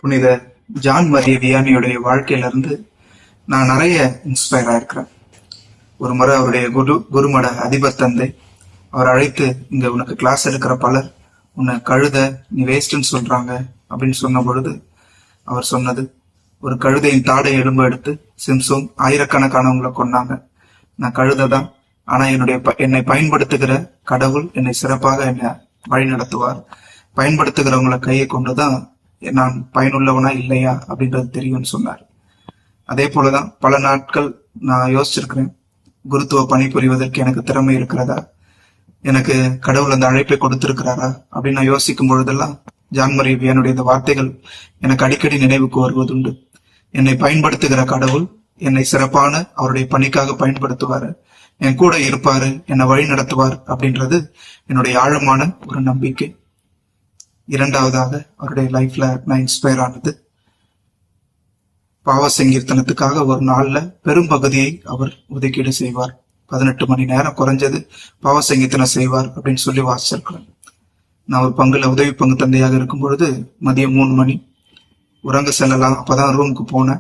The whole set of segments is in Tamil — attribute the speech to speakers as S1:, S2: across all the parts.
S1: புனித ஜான் மரிய வியானியுடைய வாழ்க்கையிலிருந்து நான் நிறைய இன்ஸ்பயர் ஆயிருக்கிறேன். ஒரு முறை அவருடைய குருமட அதிபர் தந்தை அவர் அழைத்து, இங்க உனக்கு கிளாஸ் எடுக்கிற பலர் உன்னை கழுத நீ வேஸ்ட்ன்னு சொல்றாங்க அப்படின்னு சொன்ன பொழுது அவர் சொன்னது, ஒரு கழுதையின் தாடை எலும்பு எடுத்து சிம்சோன் ஆயிரக்கணக்கானவங்களை கொண்டாங்க. நான் கழுதை தான், ஆனா என்னை பயன்படுத்துகிற கடவுள் என்னை சிறப்பாக என்னை வழி நடத்துவார். பயன்படுத்துகிறவங்களை கையை கொண்டுதான் நான் பயனுள்ளவனா இல்லையா அப்படின்றது தெரியும்னு சொன்னார். அதே போலதான் பல நாட்கள் நான் யோசிச்சிருக்கிறேன், குருத்துவ பணி புரிவதற்கு எனக்கு திறமை இருக்கிறதா, எனக்கு கடவுள் அந்த அழைப்பை கொடுத்திருக்கிறாரா அப்படின்னு நான் யோசிக்கும் பொழுதெல்லாம் ஜான் மரிய வியானுடைய இந்த வார்த்தைகள் எனக்கு அடிக்கடி நினைவுக்கு வருவதுண்டு. என்னை பயன்படுத்துகிற கடவுள் என்னை சிறப்பான அவருடைய பணிக்காக பயன்படுத்துவாரு, என் கூட இருப்பாரு, என்னை வழி நடத்துவார் அப்படின்றது என்னுடைய ஆழமான ஒரு நம்பிக்கை. இரண்டாவதாக அவருடைய லைஃப்ல நான் இன்ஸ்பயர் ஆனது, பாவ சங்கீர்த்தனத்துக்காக ஒரு நாள்ல பெரும் பகுதியை அவர் ஒதுக்கீடு செய்வார். 18 மணி நேரம் குறைஞ்சது பாவ சங்கீர்த்தனம் செய்வார் அப்படின்னு சொல்லி வாசிச்சிருக்கிறேன். நான் ஒரு பங்குல உதவி பங்கு தந்தையாக இருக்கும் பொழுது மதியம் 3 மணி உறங்க செல்லலாம், அப்பதான் ரூமுக்கு போன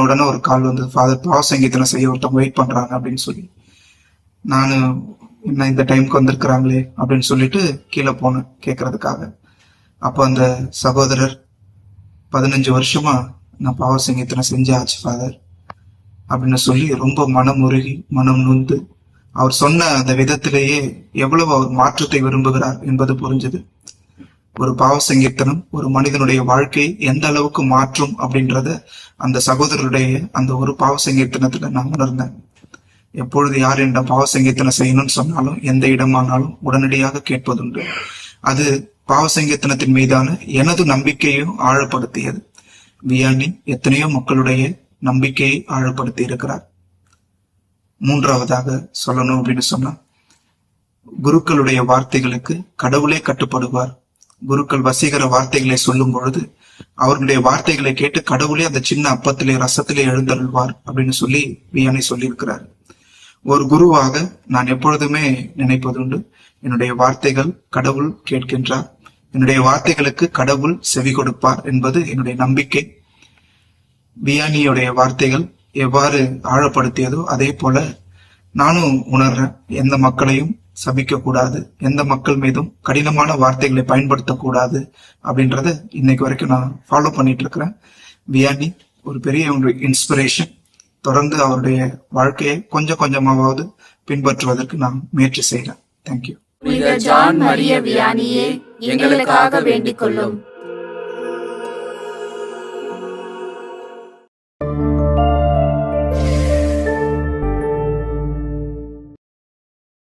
S1: உடனே ஒரு கால் வந்து, ஃபாதர் பாவ சங்கீர்த்தனம் செய்ய ஒருத்தவங்க வெயிட் பண்றாங்க அப்படின்னு சொல்லி. நான் என்ன இந்த டைமுக்கு வந்திருக்கிறாங்களே அப்படின்னு சொல்லிட்டு கீழே போனேன் கேட்கறதுக்காக. அப்போ அந்த சகோதரர், 15 வருஷமா நான் பாவ சங்கீர்த்தனம் செஞ்சாச்சு ஃபாதர் அப்படின்னு சொல்லி ரொம்ப மனம் உருகி மனம் நொந்து அவர் சொன்ன அந்த விதத்திலேயே எவ்வளவு அவர் மாற்றத்தை விரும்புகிறார் என்பது புரிஞ்சது. ஒரு பாவ சங்கீர்த்தனம் ஒரு மனிதனுடைய வாழ்க்கையை எந்த அளவுக்கு மாற்றும் அப்படின்றத அந்த சகோதரருடைய அந்த ஒரு பாவ சங்கீர்த்தனத்துல நான் உணர்ந்தேன். எப்பொழுது யார் என்ற பாவ சங்கீர்த்தனம் செய்யணும்னு சொன்னாலும் எந்த இடமானாலும் உடனடியாக கேட்பதுண்டு. அது பாவ சங்கீர்த்தனத்தின் மீதான எனது நம்பிக்கையும் ஆழப்படுத்தியது. வியானி எத்தனையோ மக்களுடைய நம்பிக்கையை ஆழப்படுத்தி இருக்கிறார். மூன்றாவதாக சொல்லணும் அப்படின்னு சொன்னா, குருக்களுடைய வார்த்தைகளுக்கு கடவுளே கட்டுப்படுவார். குருக்கள் வசீகர வார்த்தைகளை சொல்லும் பொழுது அவர்களுடைய வார்த்தைகளை கேட்டு கடவுளே அந்த சின்ன அப்பத்திலே ரசத்திலே எழுந்தருள்வார் அப்படின்னு சொல்லி வியானி சொல்லி இருக்கிறார். ஒரு குருவாக நான் எப்பொழுதுமே நினைப்பதுண்டு, என்னுடைய வார்த்தைகள் கடவுள் கேட்கின்றார், என்னுடைய வார்த்தைகளுக்கு கடவுள் செவி கொடுப்பார் என்பது என்னுடைய நம்பிக்கை. வியானியுடைய வார்த்தைகள் எவ்வாறு ஆழப்படுத்தியதோ அதே போல நானும் உணர்றேன். எந்த மக்களையும் சபிக்க கூடாது, எந்த மக்கள் மீதும் கடினமான வார்த்தைகளை பயன்படுத்தக்கூடாது அப்படின்றத இன்னைக்கு வரைக்கும் நான் ஃபாலோ பண்ணிட்டு இருக்கிறேன். வியானி ஒரு பெரிய இன்ஸ்பிரேஷன். தொடர்ந்து அவருடைய வாழ்க்கையை கொஞ்சம் கொஞ்சமாவது பின்பற்றுவதற்கு நான் முயற்சி செய்கிறேன். தேங்க்யூ.
S2: புனித ஜான் மரிய வியானியே, எங்களுக்காக வேண்டிக் கொள்ளும்.